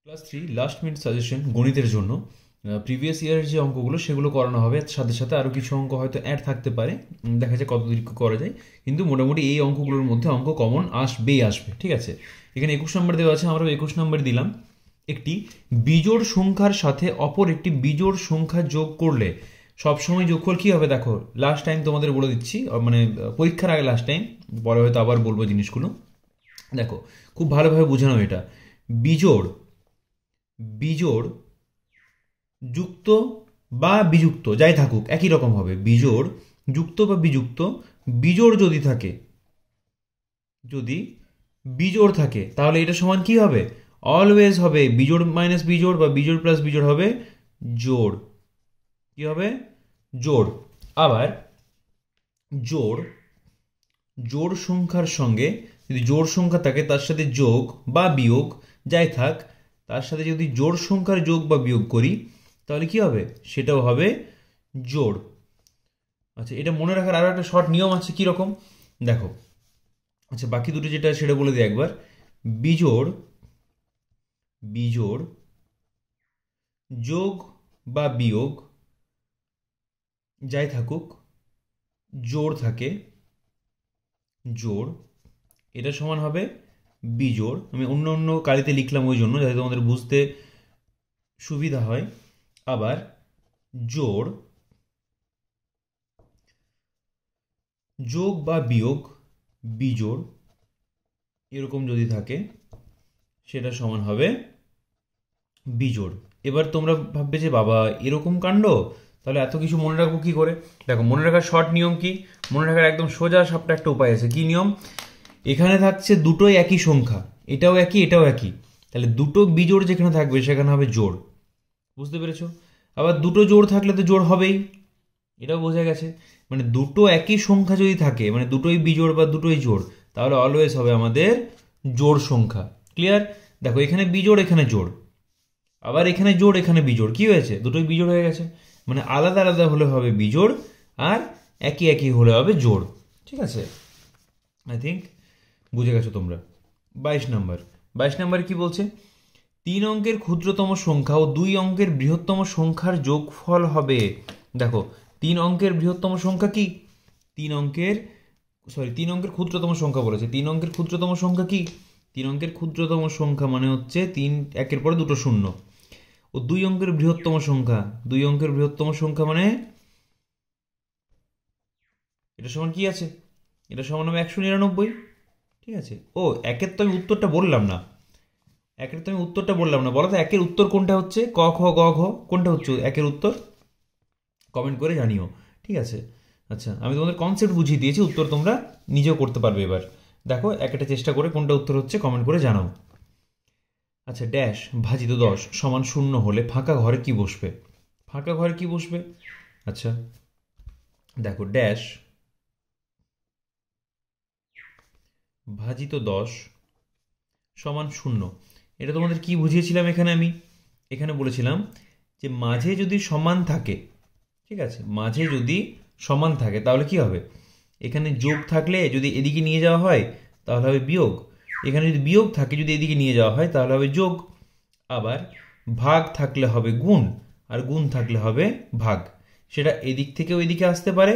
Class 3 last minute suggestion গণিতের জন্য previous ইয়ারের যে অঙ্কগুলো সেগুলো করানো হবে, সাথে সাথে আরও কিছু অঙ্ক হয়তো অ্যাড থাকতে পারে। দেখা যায় কত দূর করা যায়, কিন্তু মোটামুটি এই অঙ্কগুলোর মধ্যে অঙ্ক কমন আসবেই আসবে। ঠিক আছে, এখানে 21 নম্বর দেওয়া আছে, আমরা 21 নম্বর দিলাম। একটি বিজোড় সংখ্যার সাথে অপর একটি বিজোড় সংখ্যা যোগ করলে সবসময় যোগফল কী হবে? দেখো, লাস্ট টাইম তোমাদের বলে দিচ্ছি, মানে পরীক্ষার আগে লাস্ট টাইম, পরে হয়তো আবার বলবো জিনিসগুলো। দেখো, খুব ভালোভাবে বোঝানো এটা। বিজোড় বিজোড় যুক্ত বা বিযুক্ত যাই থাকুক একই রকম হবে। বিজোড় যুক্ত বা বিযুক্ত, বিজোড় যদি থাকে, যদি বিজোড় থাকে তাহলে এটা সমান কি হবে? অলওয়েজ হবে বিজোড় মাইনাস বিজোড় বা বিজোড় প্লাস বিজোড় হবে জোড়। কি হবে? জোড়। আবার জোড় জোড় সংখ্যার সঙ্গে যদি জোড় সংখ্যা থাকে তার সাথে যোগ বা বিয়োগ যাই থাক, তার সাথে যদি জোড় সংখ্যার যোগ বা বিয়োগ করি তাহলে কি হবে? সেটাও হবে জোড়। আচ্ছা, এটা মনে রাখার আরও একটা শর্ট নিয়ম আছে। কি রকম? দেখো, আচ্ছা বাকি দুটো যেটা সেটা বলে দিই একবার। বিজোড় বিজোড় যোগ বা বিয়োগ যাই থাকুক, জোড় থাকে, জোড়, এটা সমান হবে বিজোড়। আমি অন্য অন্য কালিতে লিখলাম ওই জন্য, যাতে তোমাদের বুঝতে সুবিধা হয়। আবার জোড় যোগ বা বিয়োগ বিজোড় এরকম যদি থাকে সেটা সমান হবে বিজোড়। এবার তোমরা ভাববে যে বাবা এরকম কাণ্ড, তাহলে এত কিছু মনে রাখবো কি করে? দেখো, মনে রাখার শর্ট নিয়ম কি? মনে রাখার একদম সোজা সাপটা একটা উপায় আছে। কি নিয়ম? এখানে থাকছে দুটোই একই সংখ্যা, এটাও একই এটাও একই, তাহলে দুটো বিজোড় যেখানে থাকবে সেখানে হবে জোড়। বুঝতে পেরেছো? আবার দুটো জোড় থাকলে তো জোড় হবেই, এটাও বোঝা গেছে। মানে দুটো একই সংখ্যা যদি থাকে, মানে দুটোই বিজোড় বা দুটোই জোড়, তাহলে অলওয়েজ হবে আমাদের জোড় সংখ্যা। ক্লিয়ার? দেখো, এখানে বিজোড় এখানে জোড়, আবার এখানে জোড় এখানে বিজোড়, কি হয়েছে? দুটোই বিজোড় হয়ে গেছে। মানে আলাদা আলাদা হলে হবে বিজোড়, আর একই একই হলে হবে জোড়। ঠিক আছে, আই থিঙ্ক বুঝে গেছো তোমরা। 22 নম্বর। 22 নম্বর কি বলছে? 3 অঙ্কের ক্ষুদ্রতম সংখ্যা ও 2 অঙ্কের বৃহত্তম সংখ্যার যোগফল হবে। দেখো, 3 অঙ্কের বৃহত্তম সংখ্যা কি? 3 অঙ্কের 3 অঙ্কের ক্ষুদ্রতম সংখ্যা বলেছে। 3 অঙ্কের ক্ষুদ্রতম সংখ্যা কি? 3 অঙ্কের ক্ষুদ্রতম সংখ্যা মানে হচ্ছে 3 একের পরে দুটো শূন্য। ও 2 অঙ্কের বৃহত্তম সংখ্যা, 2 অঙ্কের বৃহত্তম সংখ্যা মানে এটা সমান কি আছে? এটা সমান হবে 199। ঠিক আছে। ও, একের তো আমি উত্তরটা বললাম না। বলো তো একের উত্তর কোনটা হচ্ছে? ক খ গ ঘ কোনটা হচ্ছে একের উত্তর? কমেন্ট করে জানিও। ঠিক আছে। আচ্ছা, আমি তোমাদের কনসেপ্ট বুঝিয়ে দিয়েছি, উত্তর তোমরা নিজেও করতে পারবে। এবার দেখো একটা চেষ্টা করে কোনটা উত্তর হচ্ছে কমেন্ট করে জানাও। আচ্ছা, ড্যাশ ভাজিত 10 সমান 0 হলে ফাঁকা ঘরে কি বসবে? ফাঁকা ঘরে কি বসবে? আচ্ছা দেখো, ড্যাশ ভাজিত 10 সমান 0, এটা তোমাদের কি বুঝিয়েছিলাম? এখানে বলেছিলাম যে মাঝে যদি সমান থাকে, ঠিক আছে, মাঝে যদি সমান থাকে তাহলে কি হবে? এখানে যোগ থাকলে যদি এদিকে নিয়ে যাওয়া হয় তাহলে হবে বিয়োগ, এখানে যদি বিয়োগ থাকে যদি এদিকে নিয়ে যাওয়া হয় তাহলে হবে যোগ। আবার ভাগ থাকলে হবে গুণ, আর গুণ থাকলে হবে ভাগ। সেটা এদিক থেকেও এদিকে আসতে পারে,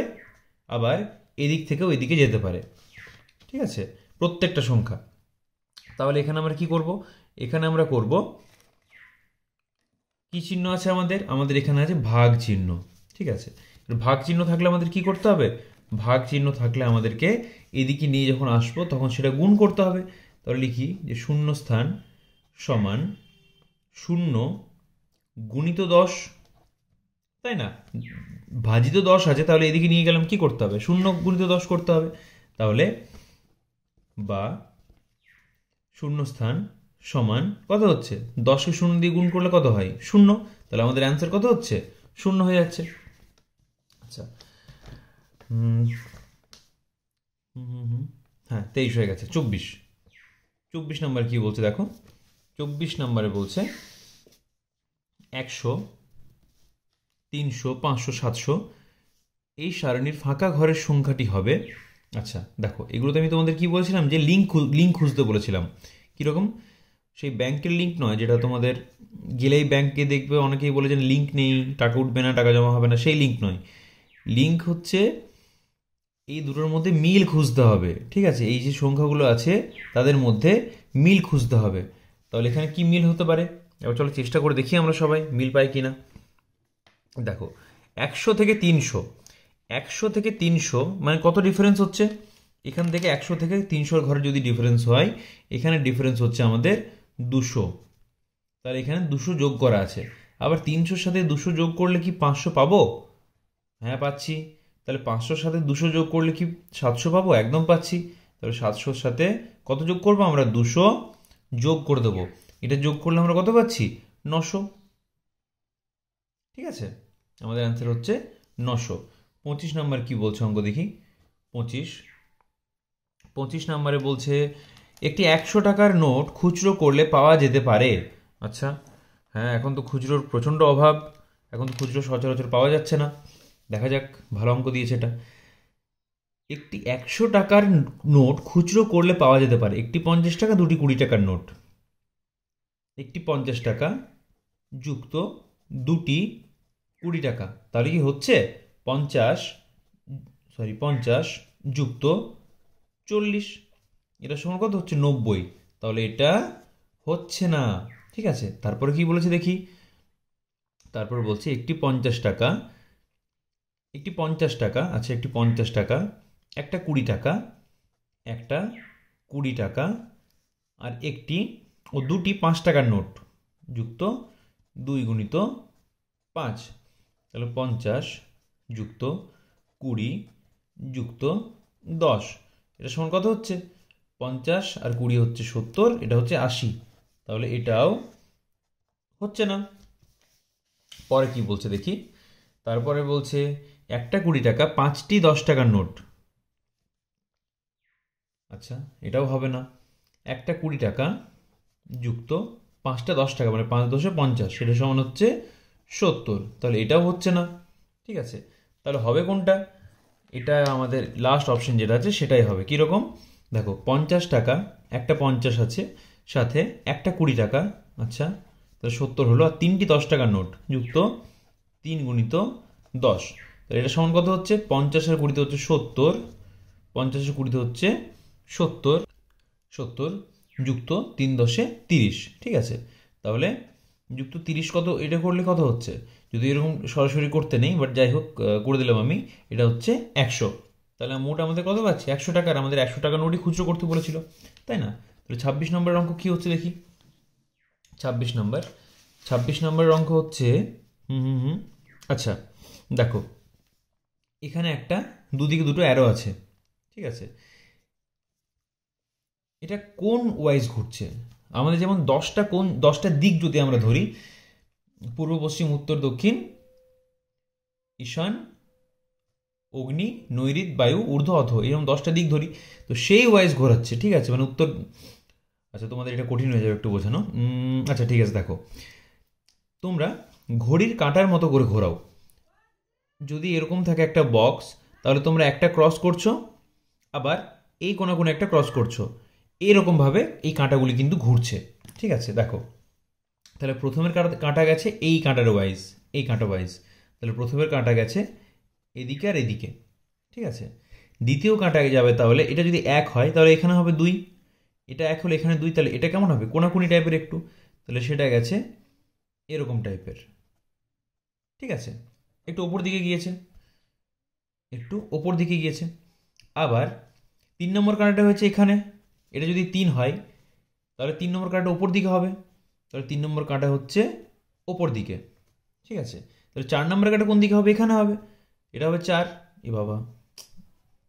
আবার এদিক থেকেও এদিকে যেতে পারে। ঠিক আছে, প্রত্যেকটা সংখ্যা। তাহলে এখানে আমরা কি করব? এখানে আমরা করব, কি চিহ্ন আছে আমাদের এখানে আছে ভাগ চিহ্ন। ঠিক আছে, ভাগ চিহ্ন থাকলে আমাদের কি করতে হবে? ভাগ চিহ্ন থাকলে আমাদেরকে এদিকে নিয়ে যখন আসবো তখন সেটা গুণ করতে হবে। তাহলে লিখি যে শূন্যস্থান সমান 0 গুণিত 10, তাই না? ভাজিত 10 আছে, তাহলে এদিকে নিয়ে গেলাম, কি করতে হবে? 0 গুণিত 10 করতে হবে। তাহলে বা শূন্যস্থান সমান কত হচ্ছে? 10কে 0 দিয়ে গুণ করলে কত হয়? 0। তাহলে আমাদের অ্যান্সার কত হচ্ছে? 0 হয়ে যাচ্ছে। আচ্ছা, হ্যাঁ 23 হয়ে গেছে। 24 নম্বর কি বলছে দেখো। 24 নম্বরে বলছে 100, 300, 500, 700 এই সারণীর ফাঁকা ঘরের সংখ্যাটি হবে। আচ্ছা দেখো, এগুলোতে আমি তোমাদের কি বলেছিলাম? যে লিঙ্ক খুঁজতে বলেছিলাম। কীরকম? সেই ব্যাংকের লিঙ্ক নয়, যেটা তোমাদের গেলেই ব্যাংকে দেখবে অনেকেই বলে যে লিঙ্ক নেই, টাকা উঠবে না, টাকা জমা হবে না, সেই লিঙ্ক নয়। লিঙ্ক হচ্ছে এই দুটোর মধ্যে মিল খুঁজতে হবে, ঠিক আছে? এই যে সংখ্যাগুলো আছে তাদের মধ্যে মিল খুঁজতে হবে। তাহলে এখানে কি মিল হতে পারে? এবার চলো চেষ্টা করে দেখি আমরা সবাই মিল পাই কিনা। দেখো 100 থেকে 300, 100 থেকে 300 মানে কত ডিফারেন্স হচ্ছে? এখান থেকে 100 থেকে 300 ঘরে যদি ডিফারেন্স হয়, এখানে ডিফারেন্স হচ্ছে আমাদের 200। তাহলে এখানে 200 যোগ করা আছে। আবার 300-র সাথে 200 যোগ করলে কি 500 পাবো? হ্যাঁ পাচ্ছি। তাহলে 500-র সাথে 200 যোগ করলে কি 700 পাবো? একদম পাচ্ছি। তাহলে 700-র সাথে কত যোগ করবো? আমরা 200 যোগ করে দেবো। এটা যোগ করলে আমরা কত পাচ্ছি? 900। ঠিক আছে, আমাদের অ্যান্সার হচ্ছে 900। 25 নাম্বার কি বলছে অঙ্ক দেখি। 25 নাম্বারে বলছে একটি 100 টাকার নোট খুচরো করলে পাওয়া যেতে পারে। আচ্ছা, হ্যাঁ এখন তো খুচরোর প্রচণ্ড অভাব, এখন তো খুচরো সচরাচর পাওয়া যাচ্ছে না। দেখা যাক, ভালো অঙ্ক দিয়েছে এটা। একটি 100 টাকার নোট খুচরো করলে পাওয়া যেতে পারে। একটি 50 টাকা, দুটি 20 টাকার নোট। একটি 50 টাকা যুক্ত দুটি 20 টাকা, তাহলে কি হচ্ছে 50 যুক্ত 40, এটা সমান কত হচ্ছে? 90। তাহলে এটা হচ্ছে না। ঠিক আছে, তারপরে কি বলেছে দেখি। তারপর বলছে একটি 50 টাকা, একটি 50 টাকা, আচ্ছা একটি 50 টাকা, একটা 20 টাকা, একটা 20 টাকা, আর একটি দুটি 5 টাকার নোট যুক্ত 2 গুণিত 5। তাহলে 50 যুক্ত 20 যুক্ত 10, এটা সমান কত হচ্ছে? 50 আর 20 হচ্ছে 70, এটা হচ্ছে 80। তাহলে এটাও হচ্ছে না। পরে কি বলছে দেখি। তারপরে বলছে একটা 20 টাকা, 5টি 10 টাকার নোট। আচ্ছা, এটাও হবে না। একটা 20 টাকা যুক্ত 5টা 10 টাকা, মানে 5 10 50, সেটা সমান হচ্ছে 70। তাহলে এটাও হচ্ছে না। ঠিক আছে, তাহলে হবে কোনটা? এটা আমাদের লাস্ট অপশন যেটা আছে সেটাই হবে। কীরকম দেখো, 50 টাকা, একটা 50 আছে, সাথে একটা 20 টাকা, আচ্ছা তাহলে 70 হলো, আর 3টি 10 টাকার নোট যুক্ত 3 গুণিত 10। তাহলে এটা সমান কত হচ্ছে? 50 আর 20 হচ্ছে 70, 50 আর 20 হচ্ছে 70, 70 যুক্ত 3 10 30। ঠিক আছে, তাহলে যুক্ত 30 কত, এটা করলে কত হচ্ছে? যদি এরকম সরাসরি করতে নেই, বাট যাই হোক করে দিলাম আমি, এটা হচ্ছে 100। তাহলে মোট আমাদের কত পাচ্ছি? 100 টাকার, আমাদের 100 টাকা নোটই খুচরো করতে বলেছিল, তাই না? তাহলে 26 নম্বরের অঙ্ক কী হচ্ছে দেখি। 26 নম্বরের অঙ্ক হচ্ছে আচ্ছা দেখো, এখানে একটা দুদিকে দুটো অ্যারো আছে, ঠিক আছে? এটা কোন ওয়াইজ ঘুরছে? আমাদের যেমন 10টা কোন, 10টা দিক যদি আমরা ধরি, পূর্ব পশ্চিম উত্তর দক্ষিণ ঈশান অগ্নি নৈঋত বায়ু ঊর্ধ্ব অধ, এরকম 10টা দিক ধরি, তো সেই ওয়াইজ ঘোরাচ্ছে। ঠিক আছে, মানে উত্তর, আচ্ছা তোমাদের এটা কঠিন হয়ে যাবে একটু বোঝানো। আচ্ছা ঠিক আছে, দেখো তোমরা ঘড়ির কাঁটার মতো করে ঘোরাও। যদি এরকম থাকে একটা বক্স, তাহলে তোমরা একটা ক্রস করছো, আবার এই কোনো কোনো একটা ক্রস করছো, এরকমভাবে এই কাঁটাগুলি কিন্তু ঘুরছে। ঠিক আছে, দেখো তাহলে প্রথমের কাঁটা গেছে এই কাঁটার ওয়াইজ, এই কাঁটা ওয়াইজ, তাহলে প্রথমের কাঁটা গেছে এদিকে আর এদিকে। ঠিক আছে, দ্বিতীয় কাঁটা যাবে, তাহলে এটা যদি 1 হয় তাহলে এখানে হবে 2, এটা 1 হলে এখানে 2, তাহলে এটা কেমন হবে? কোনাকুনি টাইপের একটু, তাহলে সেটা গেছে এরকম টাইপের। ঠিক আছে, একটু ওপর দিকে গিয়েছে, একটু ওপর দিকে গিয়েছে। আবার 3 নম্বর কাঁটাটা হয়েছে এখানে, এটা যদি 3 হয় তাহলে 3 নম্বর কাঁটাটা ওপর দিকে হবে, তাহলে 3 নম্বর কাঁটা হচ্ছে ওপর দিকে। ঠিক আছে, তাহলে 4 নম্বর কাঁটা কোন দিকে হবে? এখানে হবে, এটা হবে 4। এ বাবা,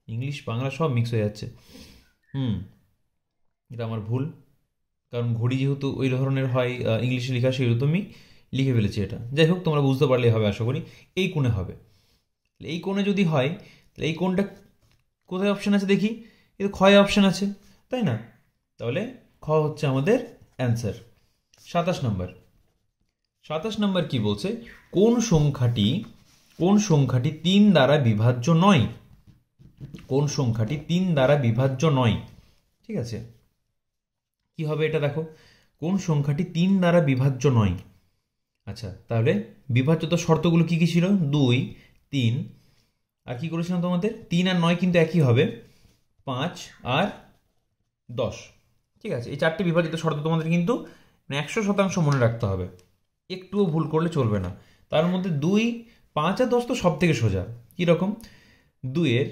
ইংলিশ বাংলা সব মিক্স হয়ে যাচ্ছে। এটা আমার ভুল, কারণ ঘড়ি যেহেতু ওই ধরনের হয় ইংলিশে লেখা, সেহেতু আমি লিখে ফেলেছি এটা। যাই হোক, তোমরা বুঝতে পারলেই হবে আশা করি। এই কোণে হবে, এই কোণে যদি হয় তাহলে এই কোণটা কোথায় অপশান আছে দেখি, কিন্তু ক্ষয় অপশান আছে, তাই না? তাহলে খ হচ্ছে আমাদের অ্যান্সার। 27 নম্বর কি বলছে? কোন সংখ্যাটি 3 দ্বারা বিভাজ্য নয়? কোন সংখ্যাটি 3 দ্বারা বিভাজ্য নয়? ঠিক আছে, কি হবে এটা দেখো। কোন সংখ্যাটি 3 দ্বারা বিভাজ্য নয়? আচ্ছা, তাহলে বিভাজ্যতা শর্তগুলো কি কি ছিল? 2, 3, আর কি করেছিলাম তোমাদের? 3 আর 9 কিন্তু একই হবে, 5 আর 10। ঠিক আছে, এই 4টি বিভাজিত শর্ত তোমাদের কিন্তু 100% মনে রাখতে হবে, একটুও ভুল করলে চলবে না। তার মধ্যে 2, 5 আর 10 তো সব থেকে সোজা। কীরকম? 2-এর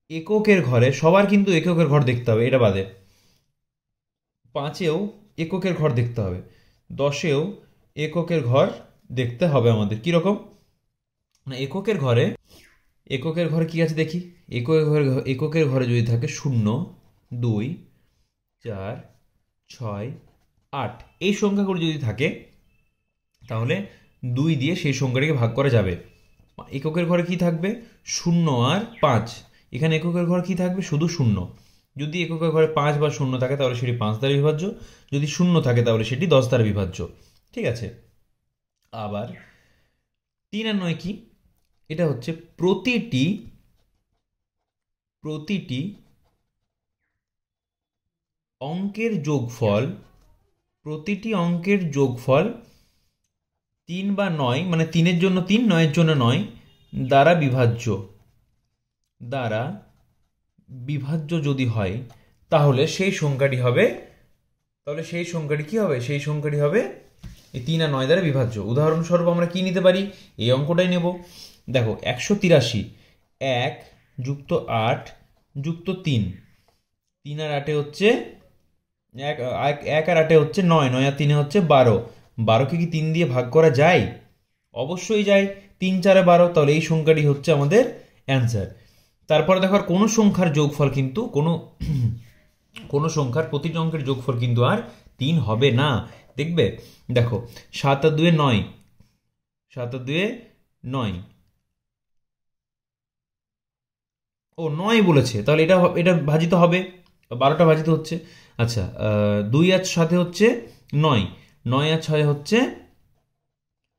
এককের ঘরে সবার কিন্তু এককের ঘর দেখতে হবে, এটা বাদে। 5-এও এককের ঘর দেখতে হবে, 10-এও এককের ঘর দেখতে হবে আমাদের। কীরকম? না, এককের ঘরে কি আছে দেখি। এককের ঘরে যদি থাকে 0, 2, 4, 6, 8 এই সংখ্যাগুলো যদি থাকে, তাহলে 2 দিয়ে সেই সংখ্যাটিকে ভাগ করা যাবে। এককের ঘরে কি থাকবে? 0 আর 5। এখানে এককের ঘর কি থাকবে? শুধু 0। যদি এককের ঘরে 5 বা 0 থাকে তাহলে সেটি 5 দ্বারা বিভাজ্য, যদি 0 থাকে তাহলে সেটি 10 দ্বারা বিভাজ্য। ঠিক আছে, আবার 3 আর 9 কি? এটা হচ্ছে প্রতিটি অঙ্কের যোগফল, 3 বা 9, মানে 3-এর জন্য 3, 9-এর জন্য 9 দ্বারা বিভাজ্য যদি হয়, তাহলে সেই সংখ্যাটি কি হবে? সেই সংখ্যাটি হবে এই 3 আর 9 দ্বারা বিভাজ্য। উদাহরণস্বরূপ আমরা কি নিতে পারি? এই অঙ্কটাই নেব। দেখো, 183, 1 যুক্ত 8 যুক্ত 3, 3 আর 8-এ হচ্ছে 1 আর 8-এ হচ্ছে 9, 9 আর 3-এ হচ্ছে 12। 12কে কি 3 দিয়ে ভাগ করা যায়? অবশ্যই যায়। 3 4 12, তাহলে এই সংখ্যাটি হচ্ছে আমাদের অ্যান্সার। তারপরে দেখো, আর কোনো সংখ্যার যোগফল কিন্তু কোনো সংখ্যার প্রতিটি অঙ্কের যোগফল কিন্তু আর 3 হবে না। দেখবে, দেখো 7 আর 2 9, 7 আর 2 9, ও 9 বলেছে, তাহলে এটা ভাজিত হবে, 12টা ভাজিত হচ্ছে। আচ্ছা, 2 আর 7 হচ্ছে 9, 9 আর 6 হচ্ছে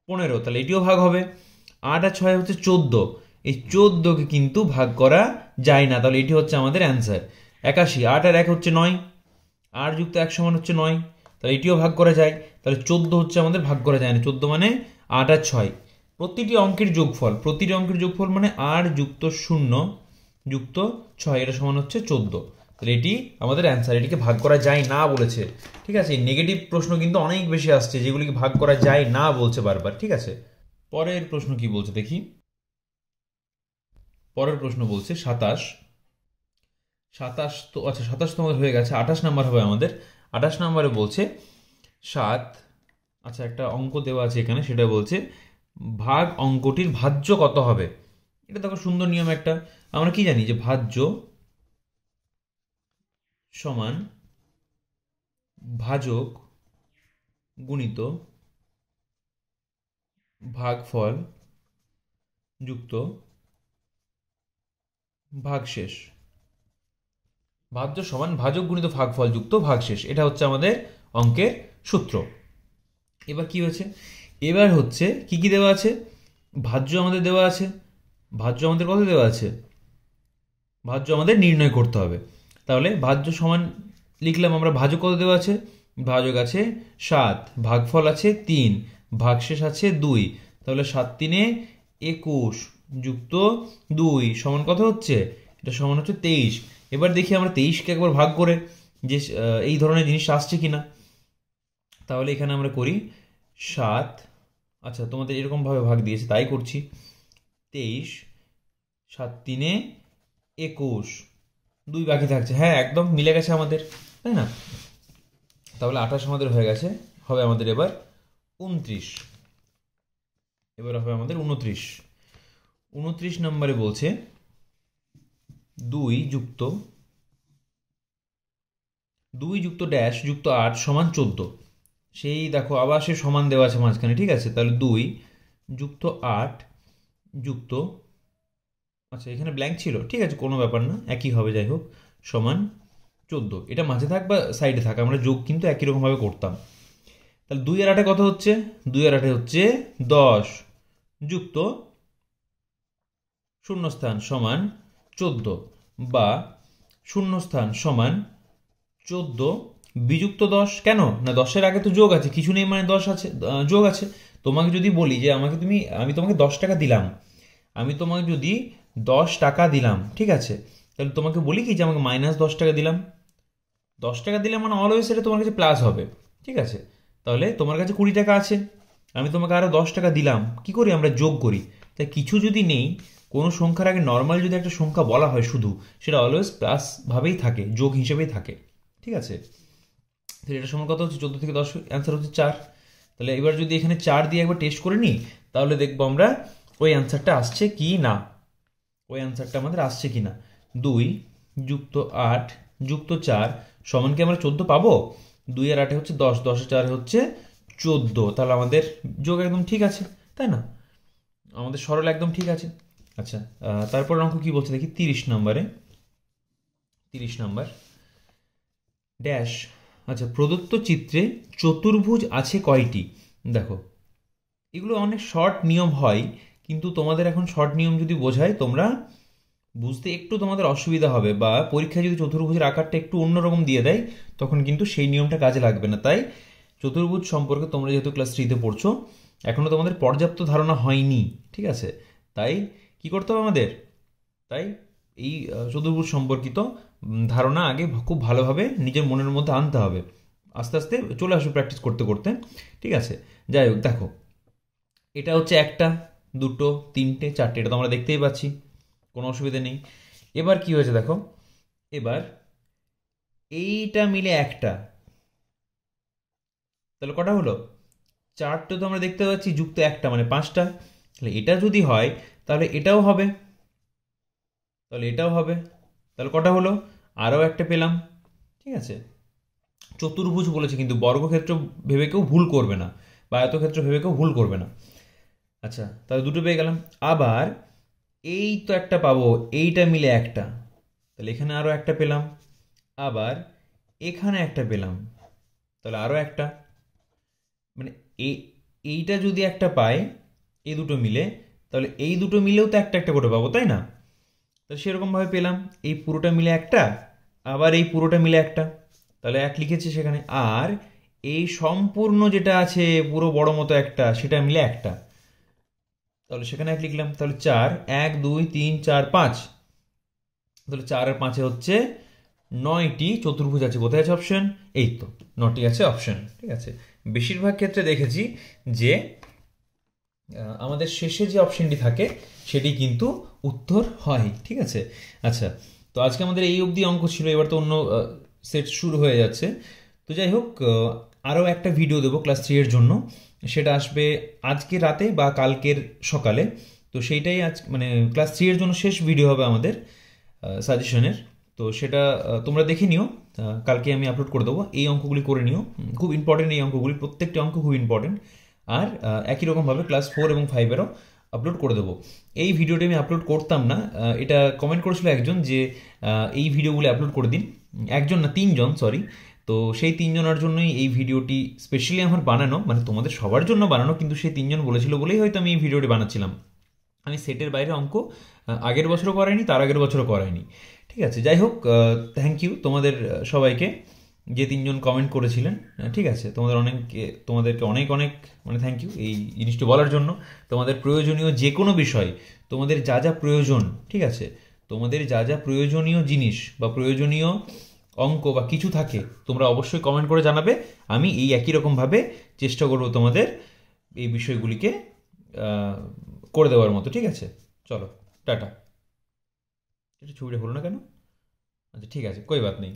15, তাহলে এটিও ভাগ হবে। 8 আর 6 হচ্ছে 14, এই 14কে কিন্তু ভাগ করা যায় না, তাহলে এটি হচ্ছে আমাদের অ্যান্সার। 81, 8 আর 1 হচ্ছে 9, 8 যুক্ত 1 সমান হচ্ছে 9, তাহলে এটিও ভাগ করা যায়, তাহলে 14 হচ্ছে আমাদের ভাগ করা যায় না। 14 মানে 8 আর 6, প্রতিটি অঙ্কের যোগফল মানে 8 যুক্ত 0 যুক্ত 6, এটা সমান হচ্ছে 14, তাহলে এটি আমাদের অ্যান্সার। এটিকে ভাগ করা যায় না বলেছে। ঠিক আছে, নেগেটিভ প্রশ্ন কিন্তু অনেক বেশি আসছে, যেগুলিকে ভাগ করা যায় না বলছে বারবার। ঠিক আছে, পরের প্রশ্ন কি বলছে দেখি। পরের প্রশ্ন বলছে 27। 27 তো, আচ্ছা 27 তো আমাদের হয়ে গেছে, 28 নাম্বার হবে আমাদের। 28 নাম্বারে বলছে 7, আচ্ছা একটা অঙ্ক দেওয়া আছে এখানে, সেটা বলছে ভাগ অঙ্কটির ভাজ্য কত হবে। এটা দেখো সুন্দর নিয়ম একটা। আমরা কি জানি যে ভাজ্য সমান ভাজক গুণিত ভাগফল যুক্ত ভাগশেষ। ভাজ্য সমান ভাজক গুণিত ভাগফল যুক্ত ভাগশেষ, এটা হচ্ছে আমাদের অঙ্কের সূত্র। এবার কি হয়েছে? এবার হচ্ছে কি কি দেওয়া আছে? ভাজ্য আমাদের দেওয়া আছে। ভাজ্য আমাদের কত দেওয়া আছে? ভাজ্য আমাদের নির্ণয় করতে হবে। তাহলে ভাজ্য সমান লিখলাম আমরা, ভাজক কত দেওয়া আছে? ভাজক আছে 7, ভাগফল আছে 3, ভাগশেষ আছে 2, তাহলে 7 3 21 যুক্ত 2 সমান কত হচ্ছে? এটা সমান হচ্ছে 23। এবার দেখি আমরা 23কে একবার ভাগ করে যে এই ধরনের জিনিস আসছে কিনা। তাহলে এখানে আমরা করি 7, আচ্ছা তোমাদের এরকমভাবে ভাগ দিয়েছে তাই করছি, 23, 7 3 21, 2 বাকি থাকছে। হ্যাঁ, একদম মিলে গেছে আমাদের, তাই না? তাহলে 28 আমাদের হয়ে গেছে, হবে আমাদের এবার 29। এবার হবে আমাদের 29। 29 নম্বরে বলছে 2 যুক্ত ড্যাশ যুক্ত 8 সমান 14। সেই দেখো আবার সে সমান দেওয়া আছে মাঝখানে। ঠিক আছে, তাহলে 2 যুক্ত 8 যুক্ত, আচ্ছা এখানে ব্ল্যাঙ্ক ছিল, ঠিক আছে কোনো ব্যাপার না, একই হবে, যাই হোক, সমান 14। এটা মাঝে থাক বা সাইডে থাক, আমরা যোগ কিন্তু একই রকমভাবে করতাম। তাহলে 2 আর 8 কত হচ্ছে? 2 আর 8 হচ্ছে 10 যুক্ত শূন্যস্থান সমান 14, বা শূন্যস্থান সমান 14 বিযুক্ত 10 কেন না, 10-এর আগে তো যোগ আছে, কিছু নেই মানে 10 আছে, যোগ আছে। তোমাকে যদি বলি যে আমি তোমাকে 10 টাকা দিলাম, আমি তোমাকে যদি 10 টাকা দিলাম, ঠিক আছে, তাহলে তোমাকে বলি কি যে আমাকে -10 টাকা দিলাম, 10 টাকা দিলে মানে অলওয়েজ সেটা তোমার কাছে প্লাস হবে, ঠিক আছে। তাহলে তোমার কাছে 20 টাকা আছে, আমি তোমাকে আরো 10 টাকা দিলাম, কি করি আমরা, যোগ করি। তাই কিছু যদি নেই, কোনো সংখ্যার আগে নর্মাল যদি একটা সংখ্যা বলা হয় শুধু, সেটা অলওয়েজ প্লাস ভাবেই থাকে, যোগ হিসেবেই থাকে, ঠিক আছে। তাহলে এটা সমান কত হচ্ছে, 14 থেকে 10, অ্যান্সার হচ্ছে 4। তাহলে এবার যদি এখানে 4 দিয়ে একবার টেস্ট করে নিই, তাহলে দেখবো আমরা ওই অ্যান্সারটা আসছে কি না, ওই অ্যান্সারটা আমাদের আসছে কি না। 2 যুক্ত 8 যুক্ত 4 সমান কি আমরা 14 পাবো? 2 আর 8 হচ্ছে 10, 10 আর 4 হচ্ছে 14, তাহলে আমাদের যোগ একদম ঠিক আছে, তাই না? আমাদের সরল একদম ঠিক আছে। আচ্ছা, তারপর অঙ্ক কি বলছে দেখি, 30 নম্বরে, 30 নম্বর ড্যাশ। আচ্ছা, প্রদত্ত চিত্রে চতুর্ভুজ আছে কয়টি? দেখো, এগুলো অনেক শর্ট নিয়ম হয়, কিন্তু তোমাদের এখন শর্ট নিয়ম যদি বোঝায়, তোমরা বুঝতে একটু তোমাদের অসুবিধা হবে, বা পরীক্ষায় যদি চতুর্ভুজের আকারটা একটু অন্যরকম দিয়ে দেয়, তখন কিন্তু সেই নিয়মটা কাজে লাগবে না। তাই চতুর্ভুজ সম্পর্কে তোমরা যেহেতু ক্লাস 3-তে পড়ছো, এখনো তোমাদের পর্যাপ্ত ধারণা হয়নি, ঠিক আছে। তাই কি করতে হবে আমাদের, তাই এই চতুর্ভুজ সম্পর্কিত ধারণা আগে খুব ভালোভাবে নিজের মনের মধ্যে আনতে হবে, আস্তে আস্তে চলে আসবে প্র্যাকটিস করতে করতে, ঠিক আছে। যাই হোক, দেখো, এটা হচ্ছে 1, 2, 3, 4, এটা তো আমরা দেখতেই পাচ্ছি, কোনো অসুবিধা নেই। এবার কি হয়েছে দেখো, এবার এইটা মিলে একটা, তাহলে কটা হলো, 4টা তো আমরা দেখতে পাচ্ছি, যুক্ত একটা মানে 5টা। তাহলে এটা যদি হয়, তাহলে এটাও হবে, তাহলে এটাও হবে, তাহলে কটা হলো, আরও একটা পেলাম, ঠিক আছে। চতুর্ভুজ বলেছে, কিন্তু বর্গক্ষেত্র ভেবে কেউ ভুল করবে না, বা আয়তক্ষেত্র ভেবে কেউ ভুল করবে না। আচ্ছা, তাহলে দুটো পেয়ে গেলাম। আবার এই তো একটা পাবো, এইটা মিলে একটা, তাহলে এখানে আরও একটা পেলাম। আবার এখানে একটা পেলাম, তাহলে আরও একটা, মানে এইটা যদি একটা পাই, এই দুটো মিলে, তাহলে এই দুটো মিলেও তো একটা একটা করে পাবো, তাই না? তো সেরকমভাবে পেলাম, এই পুরোটা মিলে একটা, আবার এই পুরোটা মিলে একটা, তাহলে 1 লিখেছি সেখানে। আর এই সম্পূর্ণ যেটা আছে পুরো বড় মতো একটা, সেটা মিলে একটা, তাহলে সেখানে 1 লিখলাম। তাহলে 4, 1, 2, 3, 4, 5, তাহলে 4 আর 5 হচ্ছে 9টি চতুর্ভুজ আছে। কোথায় আছে অপশন? এই তো 9টি আছে অপশন, ঠিক আছে। বেশিরভাগ ক্ষেত্রে দেখেছি যে আমাদের শেষে যে অপশনটি থাকে সেটি কিন্তু উত্তর হয়, ঠিক আছে। আচ্ছা, তো আজকে আমাদের এই অবধি অঙ্ক ছিল, এবার তো অন্য সেট শুরু হয়ে যাচ্ছে। তো যাই হোক, আরও একটা ভিডিও দেবো ক্লাস 3 এর জন্য, সেটা আসবে আজকে রাতে বা কালকের সকালে। তো সেইটাই আজ মানে ক্লাস 3 এর জন্য শেষ ভিডিও হবে আমাদের সাজেশনের। তো সেটা তোমরা দেখে নিও, কালকে আমি আপলোড করে দেবো। এই অঙ্কগুলি করে নিও, খুব ইম্পর্টেন্ট এই অঙ্কগুলি, প্রত্যেকটি অঙ্ক খুব ইম্পর্টেন্ট। আর একই রকমভাবে ক্লাস 4 এবং 5-এরও আপলোড করে দেবো। এই ভিডিওটি আমি আপলোড করতাম না, এটা কমেন্ট করেছিল একজন যে এই ভিডিওগুলো আপলোড করে দিন, একজন না 3জন, সরি। তো সেই 3জনের জন্যই এই ভিডিওটি স্পেশালি আমার বানানো, মানে তোমাদের সবার জন্য বানানো, কিন্তু সেই 3জন বলেছিল বলেই হয়তো আমি এই ভিডিওটি বানাচ্ছিলাম। আমি সেটের বাইরে অঙ্ক আগের বছরও করাইনি, তার আগের বছরও করাইনি, ঠিক আছে। যাই হোক, থ্যাংক ইউ তোমাদের সবাইকে, যে 3জন কমেন্ট করেছিলেন, ঠিক আছে। তোমাদেরকে অনেক অনেক মানে থ্যাংক ইউ এই জিনিসটি বলার জন্য। তোমাদের প্রয়োজনীয় যে কোনো বিষয়, তোমাদের যা যা প্রয়োজন, ঠিক আছে, তোমাদের যা যা প্রয়োজনীয় জিনিস বা প্রয়োজনীয় অঙ্ক বা কিছু থাকে, তোমরা অবশ্যই কমেন্ট করে জানাবে। আমি এই একই রকমভাবে চেষ্টা করব তোমাদের এই বিষয়গুলিকে করে দেওয়ার মতো, ঠিক আছে। চলো, টাটা। এটা ছবিটা হলো না কেন? আচ্ছা, ঠিক আছে, কোই বাত নেই।